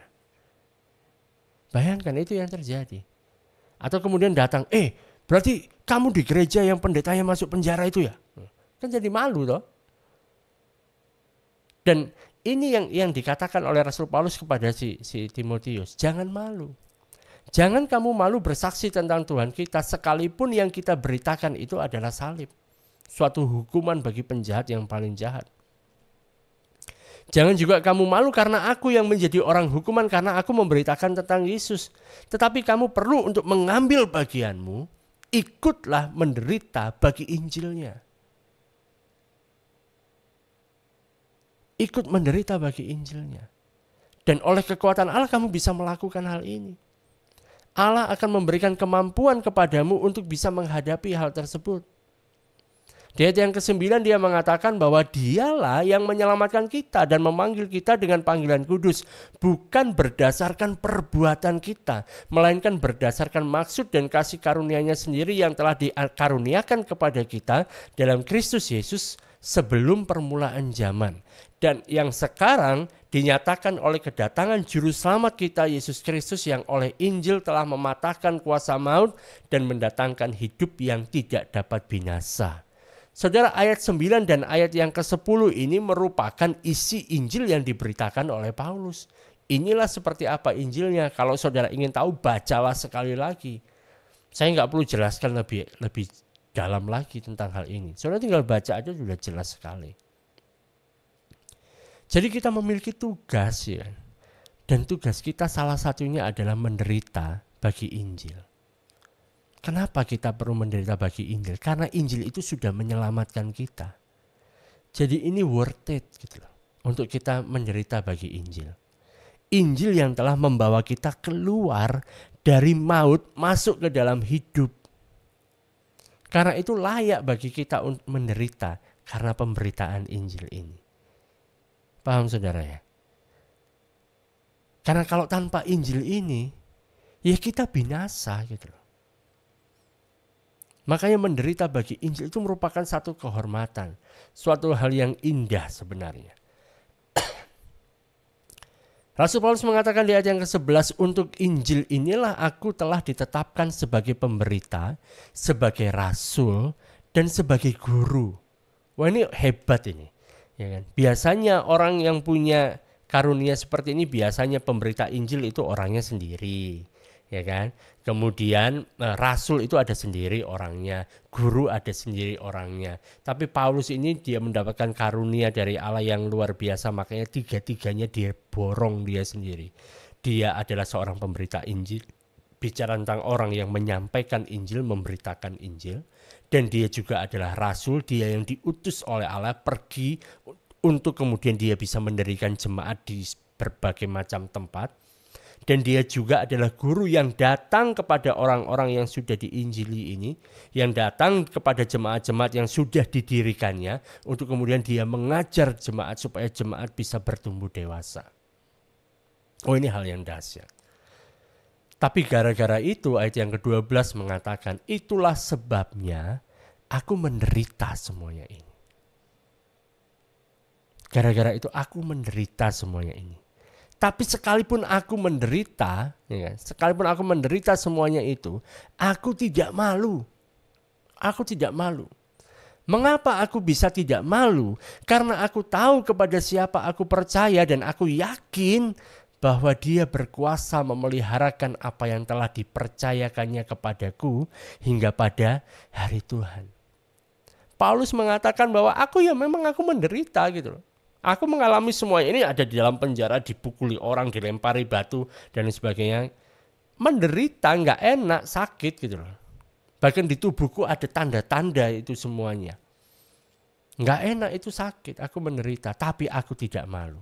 Bayangkan itu yang terjadi. Atau kemudian datang, berarti kamu di gereja yang pendetanya masuk penjara itu ya? Kan jadi malu toh. Dan ini yang dikatakan oleh Rasul Paulus kepada si Timotius, jangan malu. Jangan kamu malu bersaksi tentang Tuhan kita sekalipun yang kita beritakan itu adalah salib. Suatu hukuman bagi penjahat yang paling jahat. Jangan juga kamu malu karena aku yang menjadi orang hukuman karena aku memberitakan tentang Yesus. Tetapi kamu perlu untuk mengambil bagianmu, ikutlah menderita bagi Injilnya. Ikut menderita bagi Injilnya. Dan oleh kekuatan Allah kamu bisa melakukan hal ini. Allah akan memberikan kemampuan kepadamu untuk bisa menghadapi hal tersebut. Di ayat yang ke-9 dia mengatakan bahwa dialah yang menyelamatkan kita dan memanggil kita dengan panggilan kudus. Bukan berdasarkan perbuatan kita, melainkan berdasarkan maksud dan kasih karunia-Nya sendiri yang telah dikaruniakan kepada kita dalam Kristus Yesus sebelum permulaan zaman. Dan yang sekarang dinyatakan oleh kedatangan Juru Selamat kita Yesus Kristus yang oleh Injil telah mematahkan kuasa maut dan mendatangkan hidup yang tidak dapat binasa. Saudara, ayat 9 dan ayat yang ke-10 ini merupakan isi Injil yang diberitakan oleh Paulus. Inilah seperti apa Injilnya. Kalau saudara ingin tahu, bacalah sekali lagi. Saya nggak perlu jelaskan lebih dalam lagi tentang hal ini. Saudara tinggal baca aja sudah jelas sekali. Jadi kita memiliki tugas ya. Dan tugas kita salah satunya adalah menderita bagi Injil. Kenapa kita perlu menderita bagi Injil? Karena Injil itu sudah menyelamatkan kita. Jadi ini worth it gitu loh, untuk kita menderita bagi Injil. Injil yang telah membawa kita keluar dari maut masuk ke dalam hidup. Karena itu layak bagi kita untuk menderita karena pemberitaan Injil ini. Paham saudara ya? Karena kalau tanpa Injil ini, ya kita binasa gitu loh. Makanya menderita bagi Injil itu merupakan satu kehormatan, suatu hal yang indah sebenarnya. Rasul Paulus mengatakan di ayat yang ke-11, untuk Injil inilah aku telah ditetapkan sebagai pemberita, sebagai rasul, dan sebagai guru. Wah, ini hebat ini. Ya kan? Biasanya orang yang punya karunia seperti ini, biasanya pemberita Injil itu orangnya sendiri. Ya kan? Kemudian rasul itu ada sendiri orangnya, guru ada sendiri orangnya. Tapi Paulus ini dia mendapatkan karunia dari Allah yang luar biasa, makanya tiga-tiganya dia borong dia sendiri. Dia adalah seorang pemberita Injil, bicara tentang orang yang menyampaikan Injil, memberitakan Injil. Dan dia juga adalah rasul, dia yang diutus oleh Allah pergi untuk kemudian dia bisa mendirikan jemaat di berbagai macam tempat. Dan dia juga adalah guru yang datang kepada orang-orang yang sudah diinjili ini, yang datang kepada jemaat-jemaat yang sudah didirikannya, untuk kemudian dia mengajar jemaat supaya jemaat bisa bertumbuh dewasa. Oh, ini hal yang dahsyat. Tapi gara-gara itu ayat yang ke-12 mengatakan, itulah sebabnya aku menderita semuanya ini. Gara-gara itu aku menderita semuanya ini. Tapi sekalipun aku menderita, ya, sekalipun aku menderita semuanya itu, aku tidak malu. Aku tidak malu. Mengapa aku bisa tidak malu? Karena aku tahu kepada siapa aku percaya dan aku yakin bahwa dia berkuasa memeliharakan apa yang telah dipercayakannya kepadaku hingga pada hari Tuhan. Paulus mengatakan bahwa aku ya memang aku menderita gitu loh. Aku mengalami semua ini, ada di dalam penjara, dipukuli orang, dilempari batu dan sebagainya. Menderita, nggak enak, sakit gitu loh. Bahkan di tubuhku ada tanda-tanda itu semuanya. Nggak enak, itu sakit, aku menderita, tapi aku tidak malu.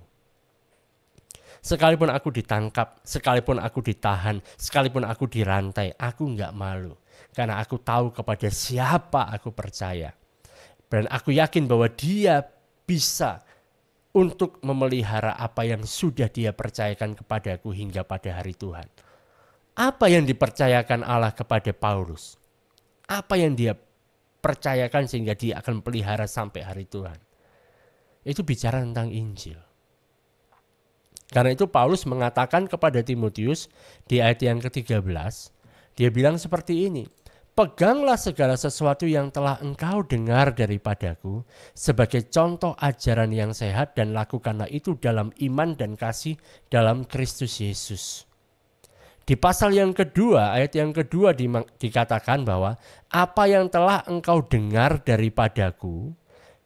Sekalipun aku ditangkap, sekalipun aku ditahan, sekalipun aku dirantai, aku nggak malu. Karena aku tahu kepada siapa aku percaya. Dan aku yakin bahwa Dia bisa untuk memelihara apa yang sudah Dia percayakan kepadaku hingga pada hari Tuhan. Apa yang dipercayakan Allah kepada Paulus? Apa yang Dia percayakan sehingga Dia akan pelihara sampai hari Tuhan? Itu bicara tentang Injil. Karena itu Paulus mengatakan kepada Timotius di ayat yang ke-13, dia bilang seperti ini, peganglah segala sesuatu yang telah engkau dengar daripadaku sebagai contoh ajaran yang sehat dan lakukanlah itu dalam iman dan kasih dalam Kristus Yesus. Di pasal yang kedua, ayat yang kedua dikatakan bahwa apa yang telah engkau dengar daripadaku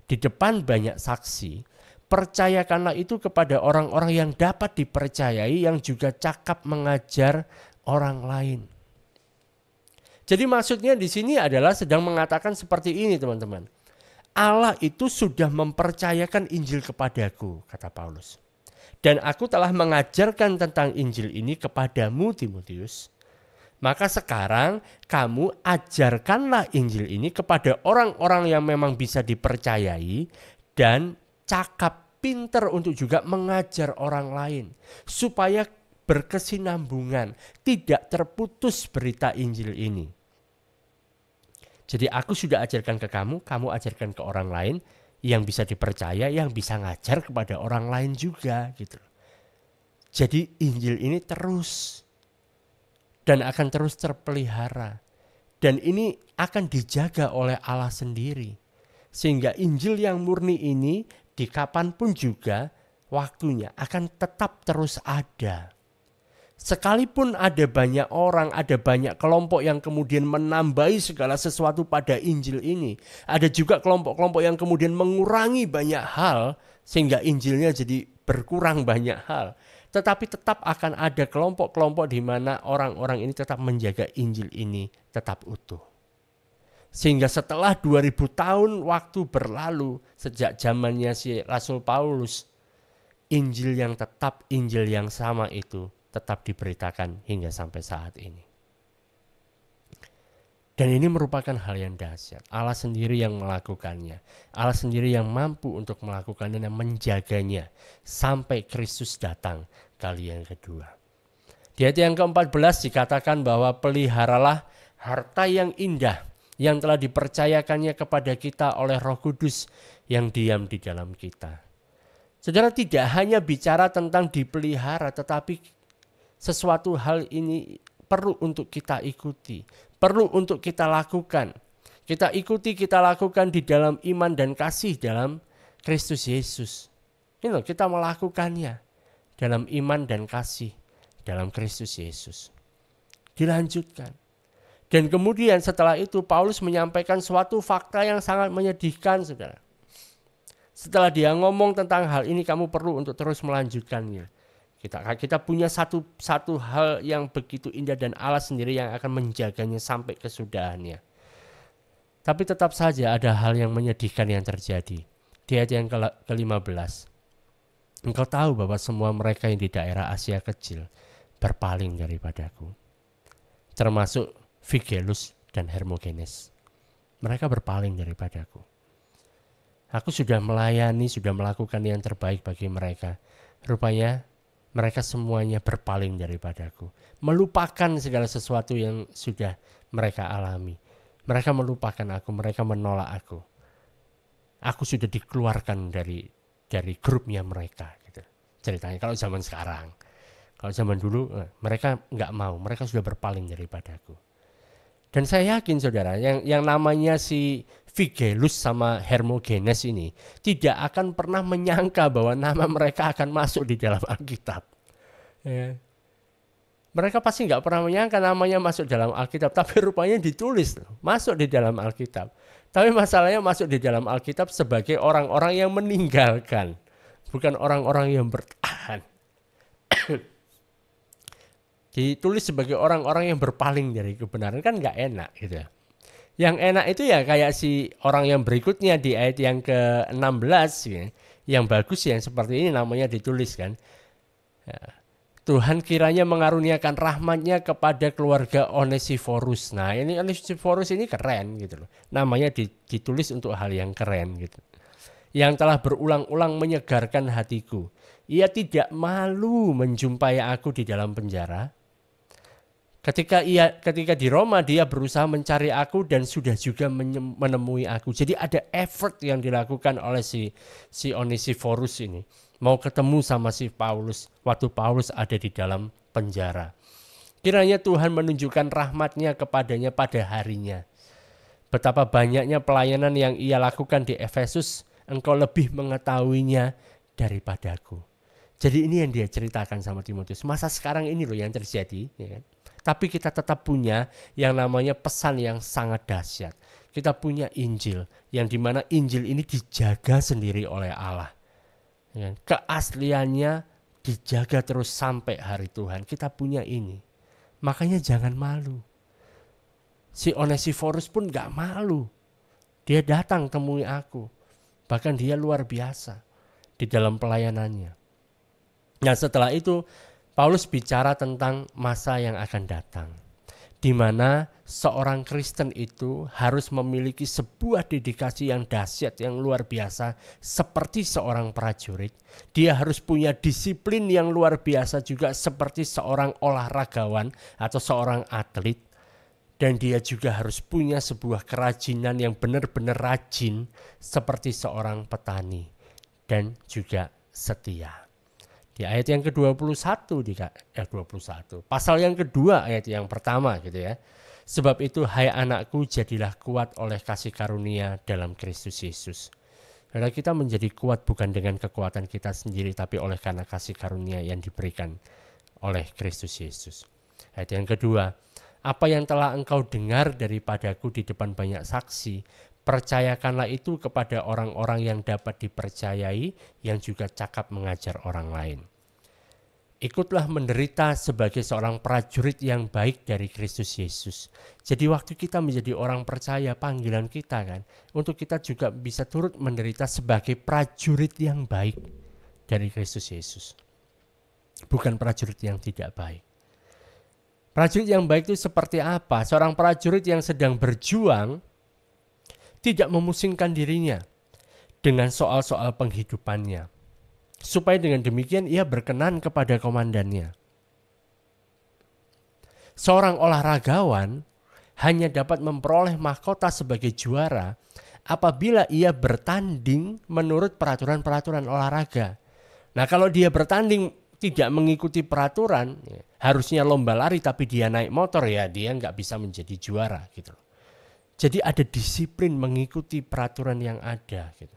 di depan banyak saksi, percayakanlah itu kepada orang-orang yang dapat dipercayai yang juga cakap mengajar orang lain. Jadi maksudnya di sini adalah sedang mengatakan seperti ini teman-teman. Allah itu sudah mempercayakan Injil kepadaku, kata Paulus. Dan aku telah mengajarkan tentang Injil ini kepadamu Timotius. Maka sekarang kamu ajarkanlah Injil ini kepada orang-orang yang memang bisa dipercayai dan cakap, pinter untuk juga mengajar orang lain. Supaya berkesinambungan, tidak terputus berita Injil ini. Jadi aku sudah ajarkan ke kamu, kamu ajarkan ke orang lain yang bisa dipercaya, yang bisa ngajar kepada orang lain juga gitu. Jadi Injil ini terus dan akan terus terpelihara. Dan ini akan dijaga oleh Allah sendiri. Sehingga Injil yang murni ini di kapanpun juga waktunya akan tetap terus ada. Sekalipun ada banyak orang, ada banyak kelompok yang kemudian menambahi segala sesuatu pada Injil ini. Ada juga kelompok-kelompok yang kemudian mengurangi banyak hal sehingga Injilnya jadi berkurang banyak hal. Tetapi tetap akan ada kelompok-kelompok di mana orang-orang ini tetap menjaga Injil ini tetap utuh. Sehingga setelah 2000 tahun waktu berlalu sejak zamannya si Rasul Paulus, Injil yang tetap, Injil yang sama itu tetap diberitakan hingga sampai saat ini. Dan ini merupakan hal yang dahsyat. Allah sendiri yang melakukannya. Allah sendiri yang mampu untuk melakukannya dan menjaganya sampai Kristus datang kali yang kedua. Di ayat yang ke-14 dikatakan bahwa peliharalah harta yang indah yang telah dipercayakannya kepada kita oleh Roh Kudus yang diam di dalam kita. Saudara, tidak hanya bicara tentang dipelihara, tetapi sesuatu hal ini perlu untuk kita ikuti, perlu untuk kita lakukan. Kita ikuti, kita lakukan di dalam iman dan kasih dalam Kristus Yesus. Ini kita melakukannya dalam iman dan kasih dalam Kristus Yesus. Dilanjutkan. Dan kemudian setelah itu Paulus menyampaikan suatu fakta yang sangat menyedihkan, saudara. Setelah dia ngomong tentang hal ini, kamu perlu untuk terus melanjutkannya. Kita punya satu hal yang begitu indah dan Allah sendiri yang akan menjaganya sampai kesudahannya. Tapi tetap saja ada hal yang menyedihkan yang terjadi. Di ayat yang ke-15. Engkau tahu bahwa semua mereka yang di daerah Asia kecil berpaling daripadaku. Termasuk Figelus dan Hermogenes. Mereka berpaling daripadaku. Aku sudah melayani, sudah melakukan yang terbaik bagi mereka. Rupanya mereka semuanya berpaling daripadaku. Melupakan segala sesuatu yang sudah mereka alami. Mereka melupakan aku, mereka menolak aku. Aku sudah dikeluarkan dari grupnya mereka. Gitu. Ceritanya kalau zaman sekarang. Kalau zaman dulu mereka nggak mau, mereka sudah berpaling daripadaku. Dan saya yakin saudara, yang namanya si Figelus sama Hermogenes ini tidak akan pernah menyangka bahwa nama mereka akan masuk di dalam Alkitab. Ya. Mereka pasti nggak pernah menyangka namanya masuk dalam Alkitab, tapi rupanya ditulis masuk di dalam Alkitab. Tapi masalahnya masuk di dalam Alkitab sebagai orang-orang yang meninggalkan, bukan orang-orang yang bertahan. Ditulis sebagai orang-orang yang berpaling dari kebenaran, kan nggak enak gitu ya. Yang enak itu ya kayak si orang yang berikutnya di ayat yang ke-16 ya. Yang bagus yang seperti ini namanya ditulis kan. Ya. Tuhan kiranya mengaruniakan rahmatnya kepada keluarga Onesiforus. Nah ini Onesiforus ini keren gitu loh. Namanya ditulis untuk hal yang keren gitu. Yang telah berulang-ulang menyegarkan hatiku. Ia tidak malu menjumpai aku di dalam penjara. Ketika di Roma dia berusaha mencari aku dan sudah juga menemui aku. Jadi ada effort yang dilakukan oleh si Onesiforus ini. Mau ketemu sama si Paulus waktu Paulus ada di dalam penjara. Kiranya Tuhan menunjukkan rahmatnya kepadanya pada harinya. Betapa banyaknya pelayanan yang ia lakukan di Efesus, engkau lebih mengetahuinya daripadaku. Jadi ini yang dia ceritakan sama Timotius. Masa sekarang ini loh yang terjadi. Ya kan? Tapi kita tetap punya yang namanya pesan yang sangat dahsyat. Kita punya Injil yang dimana Injil ini dijaga sendiri oleh Allah. Ya, keasliannya dijaga terus sampai hari Tuhan. Kita punya ini. Makanya jangan malu. Si Onesiforus pun gak malu. Dia datang temui aku. Bahkan dia luar biasa di dalam pelayanannya. Nah setelah itu Paulus bicara tentang masa yang akan datang, di mana seorang Kristen itu harus memiliki sebuah dedikasi yang dahsyat, yang luar biasa, seperti seorang prajurit. Dia harus punya disiplin yang luar biasa juga seperti seorang olahragawan atau seorang atlet. Dan dia juga harus punya sebuah kerajinan yang benar-benar rajin seperti seorang petani dan juga setia. Di ayat yang ke-21 21. Pasal yang kedua ayat yang pertama gitu ya. Sebab itu hai anakku jadilah kuat oleh kasih karunia dalam Kristus Yesus. Karena kita menjadi kuat bukan dengan kekuatan kita sendiri tapi oleh karena kasih karunia yang diberikan oleh Kristus Yesus. Ayat yang kedua, apa yang telah engkau dengar daripadaku di depan banyak saksi, percayakanlah itu kepada orang-orang yang dapat dipercayai yang juga cakap mengajar orang lain. Ikutlah menderita sebagai seorang prajurit yang baik dari Kristus Yesus. Jadi waktu kita menjadi orang percaya, panggilan kita kan, untuk kita juga bisa turut menderita sebagai prajurit yang baik dari Kristus Yesus. Bukan prajurit yang tidak baik. Prajurit yang baik itu seperti apa? Seorang prajurit yang sedang berjuang tidak memusingkan dirinya dengan soal-soal penghidupannya. Supaya dengan demikian ia berkenan kepada komandannya. Seorang olahragawan hanya dapat memperoleh mahkota sebagai juara apabila ia bertanding menurut peraturan-peraturan olahraga. Nah kalau dia bertanding tidak mengikuti peraturan, ya, harusnya lomba lari tapi dia naik motor, ya dia nggak bisa menjadi juara gitu. Jadi ada disiplin mengikuti peraturan yang ada gitu.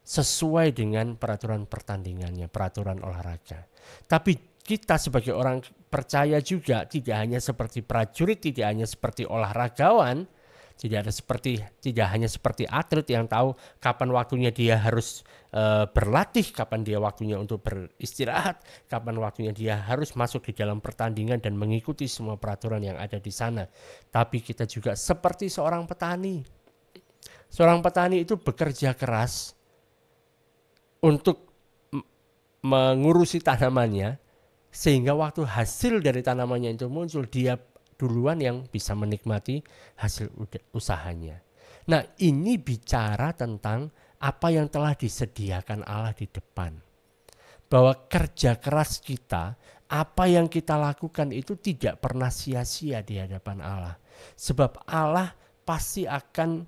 Sesuai dengan peraturan pertandingannya, peraturan olahraga. Tapi kita sebagai orang percaya juga tidak hanya seperti prajurit, tidak hanya seperti olahragawan, tidak hanya seperti atlet yang tahu kapan waktunya dia harus berlatih, kapan dia waktunya untuk beristirahat, kapan waktunya dia harus masuk di dalam pertandingan dan mengikuti semua peraturan yang ada di sana. Tapi kita juga seperti seorang petani. Seorang petani itu bekerja keras untuk mengurusi tanamannya, sehingga waktu hasil dari tanamannya itu muncul, dia duluan yang bisa menikmati hasil usahanya. Nah ini bicara tentang apa yang telah disediakan Allah di depan. Bahwa kerja keras kita, apa yang kita lakukan itu tidak pernah sia-sia di hadapan Allah. Sebab Allah pasti akan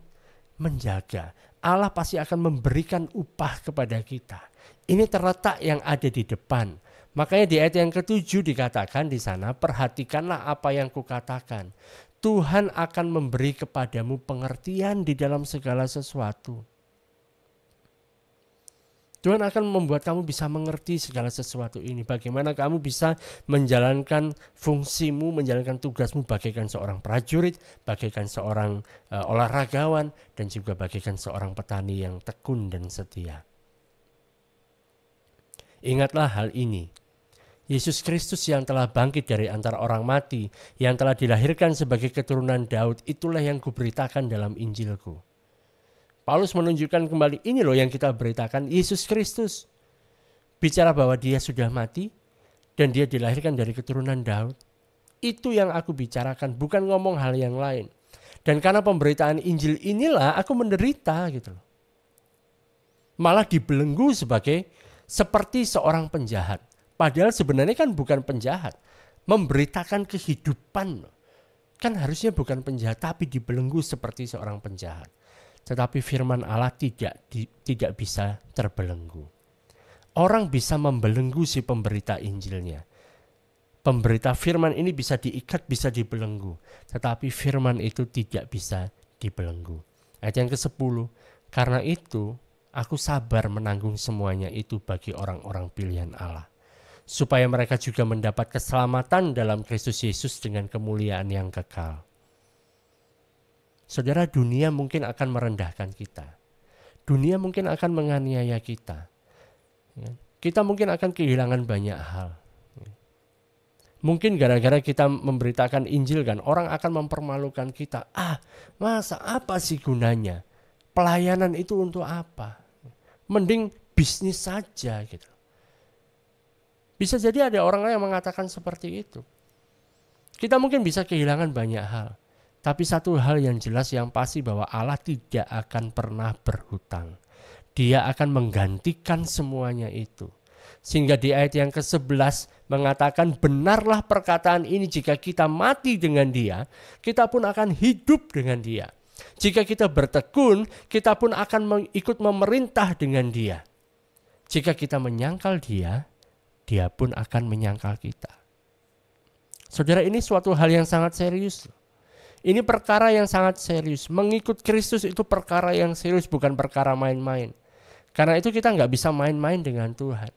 menjaga. Allah pasti akan memberikan upah kepada kita. Ini terletak yang ada di depan. Makanya di ayat yang ke-7 dikatakan di sana, perhatikanlah apa yang kukatakan. Tuhan akan memberi kepadamu pengertian di dalam segala sesuatu. Tuhan akan membuat kamu bisa mengerti segala sesuatu ini. Bagaimana kamu bisa menjalankan fungsimu, menjalankan tugasmu bagaikan seorang prajurit, bagaikan seorang olahragawan, dan juga bagaikan seorang petani yang tekun dan setia. Ingatlah hal ini. Yesus Kristus yang telah bangkit dari antara orang mati, yang telah dilahirkan sebagai keturunan Daud, itulah yang kuberitakan dalam Injilku. Paulus menunjukkan kembali, ini loh yang kita beritakan, Yesus Kristus. Bicara bahwa dia sudah mati dan dia dilahirkan dari keturunan Daud. Itu yang aku bicarakan, bukan ngomong hal yang lain. Dan karena pemberitaan Injil inilah aku menderita gitu loh. Malah dibelenggu seperti seorang penjahat. Padahal sebenarnya kan bukan penjahat. Memberitakan kehidupan. Kan harusnya bukan penjahat, tapi dibelenggu seperti seorang penjahat. Tetapi firman Allah tidak bisa terbelenggu. Orang bisa membelenggu si pemberita Injilnya. Pemberita firman ini bisa diikat, bisa dibelenggu. Tetapi firman itu tidak bisa dibelenggu. Ayat yang ke-10. Karena itu aku sabar menanggung semuanya itu bagi orang-orang pilihan Allah, supaya mereka juga mendapat keselamatan dalam Kristus Yesus dengan kemuliaan yang kekal. Saudara, dunia mungkin akan merendahkan kita. Dunia mungkin akan menganiaya kita. Kita mungkin akan kehilangan banyak hal. Mungkin gara-gara kita memberitakan Injil kan, orang akan mempermalukan kita. Masa apa sih gunanya? Pelayanan itu untuk apa? Mending bisnis saja gitu. Bisa jadi ada orang yang mengatakan seperti itu. Kita mungkin bisa kehilangan banyak hal. Tapi satu hal yang jelas yang pasti bahwa Allah tidak akan pernah berhutang. Dia akan menggantikan semuanya itu. Sehingga di ayat yang ke-11 mengatakan benarlah perkataan ini, jika kita mati dengan dia, kita pun akan hidup dengan dia. Jika kita bertekun, kita pun akan ikut memerintah dengan dia. Jika kita menyangkal dia, dia pun akan menyangkal kita. Saudara, ini suatu hal yang sangat serius. Ini perkara yang sangat serius. Mengikut Kristus itu perkara yang serius, bukan perkara main-main. Karena itu kita nggak bisa main-main dengan Tuhan.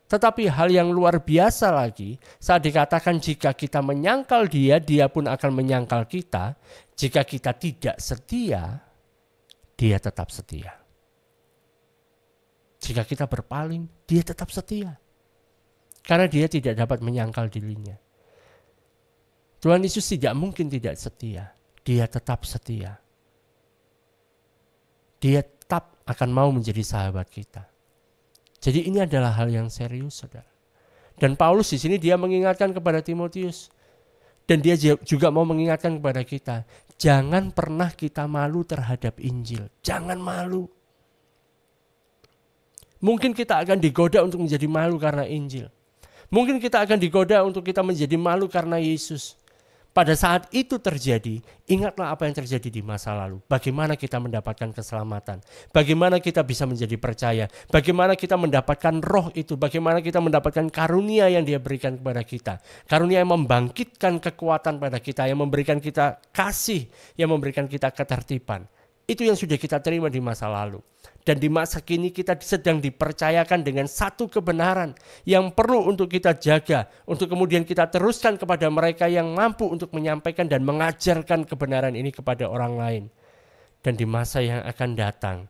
Tetapi hal yang luar biasa lagi, saat dikatakan jika kita menyangkal dia, dia pun akan menyangkal kita. Jika kita tidak setia, dia tetap setia. Jika kita berpaling, dia tetap setia. Karena dia tidak dapat menyangkal dirinya. Tuhan Yesus tidak mungkin tidak setia. Dia tetap setia. Dia tetap akan mau menjadi sahabat kita. Jadi ini adalah hal yang serius, saudara. Dan Paulus di sini dia mengingatkan kepada Timotius. Dan dia juga mau mengingatkan kepada kita. Jangan pernah kita malu terhadap Injil. Jangan malu. Mungkin kita akan digoda untuk menjadi malu karena Injil. Mungkin kita akan digoda untuk kita menjadi malu karena Yesus. Pada saat itu terjadi, ingatlah apa yang terjadi di masa lalu. Bagaimana kita mendapatkan keselamatan. Bagaimana kita bisa menjadi percaya. Bagaimana kita mendapatkan roh itu. Bagaimana kita mendapatkan karunia yang dia berikan kepada kita. Karunia yang membangkitkan kekuatan pada kita. Yang memberikan kita kasih. Yang memberikan kita ketertiban. Itu yang sudah kita terima di masa lalu. Dan di masa kini kita sedang dipercayakan dengan satu kebenaran yang perlu untuk kita jaga. Untuk kemudian kita teruskan kepada mereka yang mampu untuk menyampaikan dan mengajarkan kebenaran ini kepada orang lain. Dan di masa yang akan datang,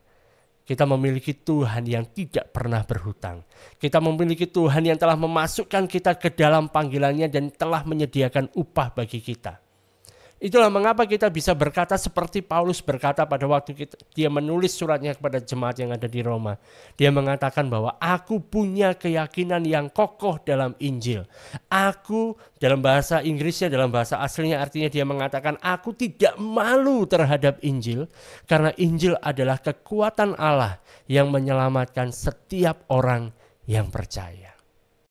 kita memiliki Tuhan yang tidak pernah berhutang. Kita memiliki Tuhan yang telah memasukkan kita ke dalam panggilannya dan telah menyediakan upah bagi kita. Itulah mengapa kita bisa berkata seperti Paulus berkata pada waktu dia menulis suratnya kepada jemaat yang ada di Roma. Dia mengatakan bahwa aku punya keyakinan yang kokoh dalam Injil. Aku, dalam bahasa Inggrisnya, dalam bahasa aslinya artinya dia mengatakan aku tidak malu terhadap Injil. Karena Injil adalah kekuatan Allah yang menyelamatkan setiap orang yang percaya.